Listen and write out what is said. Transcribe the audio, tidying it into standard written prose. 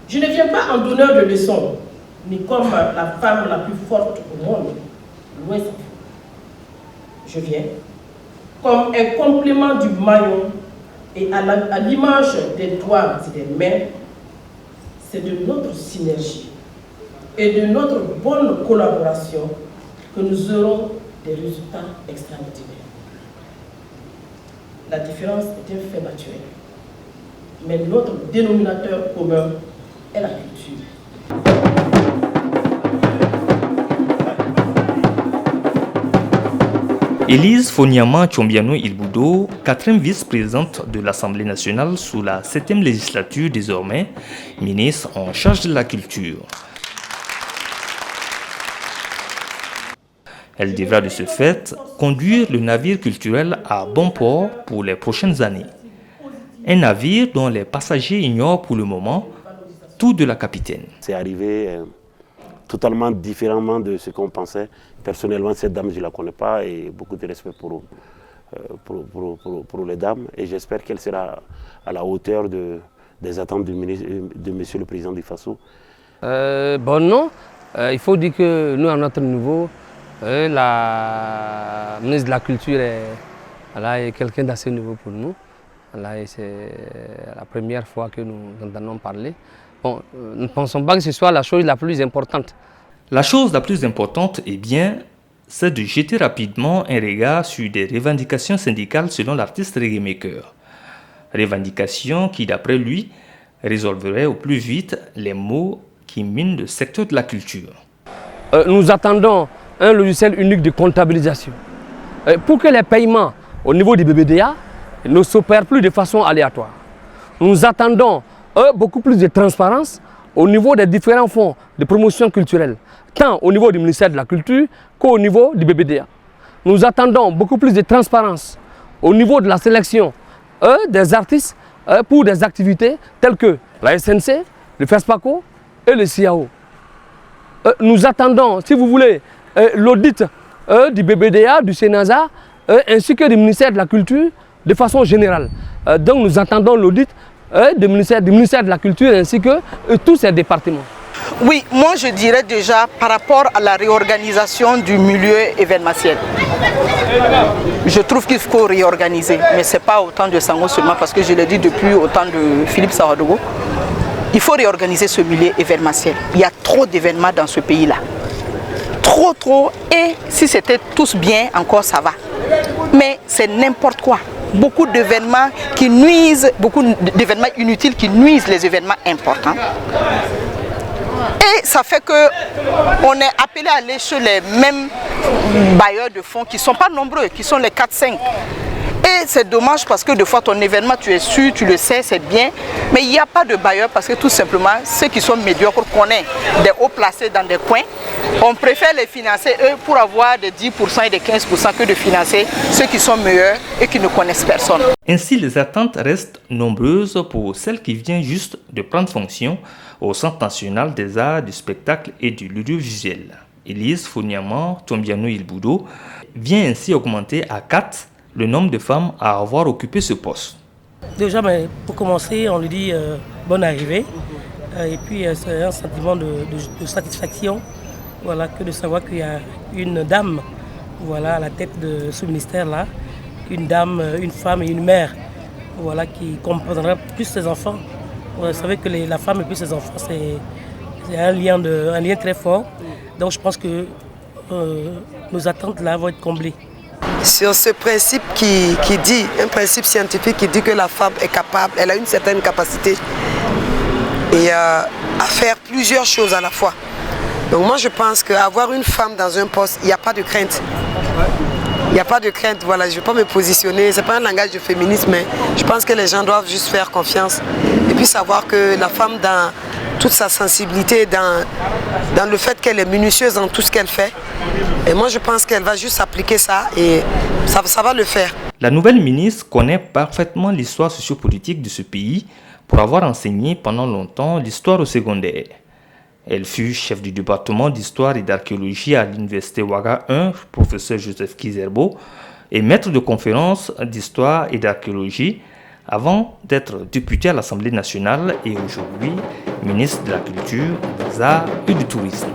Je ne viens pas en donneur de leçons, ni comme la femme la plus forte au monde, loin s'en faut. Je viens comme un complément du maillon et à l'image des doigts et des mains, c'est de notre synergie et de notre bonne collaboration que nous aurons des résultats extraordinaires. La différence est un fait naturel, mais notre dénominateur commun est la culture. Élise Foniama Tchombiano Ilboudo, 4e vice-présidente de l'Assemblée nationale sous la 7e législature désormais, ministre en charge de la culture. Elle devra de ce fait conduire le navire culturel à bon port pour les prochaines années. Un navire dont les passagers ignorent pour le moment tout de la capitaine. C'est arrivé totalement différemment de ce qu'on pensait. Personnellement, cette dame, je ne la connais pas et beaucoup de respect pour les dames. Et j'espère qu'elle sera à la hauteur des attentes de Monsieur le Président du Faso. Non, il faut dire que nous, à notre niveau, la ministre de la Culture est quelqu'un d'assez nouveau pour nous. C'est la première fois que nous entendons parler. Bon, nous ne pensons pas que ce soit la chose la plus importante. La chose la plus importante, c'est de jeter rapidement un regard sur des revendications syndicales selon l'artiste reggae maker. Revendications qui, d'après lui, résolveraient au plus vite les maux qui minent le secteur de la culture. Nous attendons un logiciel unique de comptabilisation pour que les paiements au niveau du BBDA ne s'opèrent plus de façon aléatoire. Nous attendons beaucoup plus de transparence au niveau des différents fonds de promotion culturelle, tant au niveau du ministère de la Culture qu'au niveau du BBDA. Nous attendons beaucoup plus de transparence au niveau de la sélection des artistes pour des activités telles que la SNC, le FESPACO et le CIAO. Nous attendons, si vous voulez, l'audit du BBDA, du SENASA, ainsi que du ministère de la Culture de façon générale. Donc nous attendons l'audit du ministère de la Culture ainsi que tous ces départements. Oui, moi je dirais déjà par rapport à la réorganisation du milieu événementiel. Je trouve qu'il faut réorganiser, mais ce n'est pas autant de Sango seulement parce que je l'ai dit depuis autant de Philippe Sawadogo. Il faut réorganiser ce milieu événementiel. Il y a trop d'événements dans ce pays-là. Trop, et si c'était tous bien, encore ça va. Mais c'est n'importe quoi. Beaucoup d'événements qui nuisent, beaucoup d'événements inutiles qui nuisent les événements importants. Et ça fait qu'on est appelé à aller chez les mêmes bailleurs de fonds qui ne sont pas nombreux, qui sont les 4-5. Et c'est dommage parce que des fois ton événement, tu es sûr, tu le sais, c'est bien, mais il n'y a pas de bailleurs parce que tout simplement, ceux qui sont médiocres connaissent des hauts placés dans des coins. On préfère les financer eux pour avoir des 10% et des 15% que de financer ceux qui sont meilleurs et qui ne connaissent personne. Ainsi, les attentes restent nombreuses pour celle qui vient juste de prendre fonction au Centre national des arts, du spectacle et de l'audiovisuel. Élise Foniama Tchombiano Ilboudo vient ainsi augmenter à 4 le nombre de femmes à avoir occupé ce poste. Déjà, pour commencer, on lui dit bonne arrivée. Et puis, c'est un sentiment de satisfaction, voilà, que de savoir qu'il y a une dame, voilà, à la tête de ce ministère-là, une dame, une femme et une mère, voilà, qui comprendra plus ses enfants. Vous savez que la femme et plus ses enfants, c'est un lien très fort. Donc, je pense que nos attentes là vont être comblées. Sur ce principe qui dit, un principe scientifique qui dit que la femme est capable, elle a une certaine capacité et à faire plusieurs choses à la fois. Donc moi je pense qu'avoir une femme dans un poste, il n'y a pas de crainte. Il n'y a pas de crainte, voilà, je ne vais pas me positionner, ce n'est pas un langage de féminisme, mais je pense que les gens doivent juste faire confiance et puis savoir que la femme dans toute sa sensibilité, dans le fait qu'elle est minutieuse dans tout ce qu'elle fait. Et moi je pense qu'elle va juste appliquer ça et ça va le faire. La nouvelle ministre connaît parfaitement l'histoire sociopolitique de ce pays pour avoir enseigné pendant longtemps l'histoire au secondaire. Elle fut chef du département d'histoire et d'archéologie à l'université Ouaga 1, professeur Joseph Kizerbo, et maître de conférences d'histoire et d'archéologie avant d'être député à l'Assemblée nationale et aujourd'hui ministre de la Culture, des Arts et du Tourisme.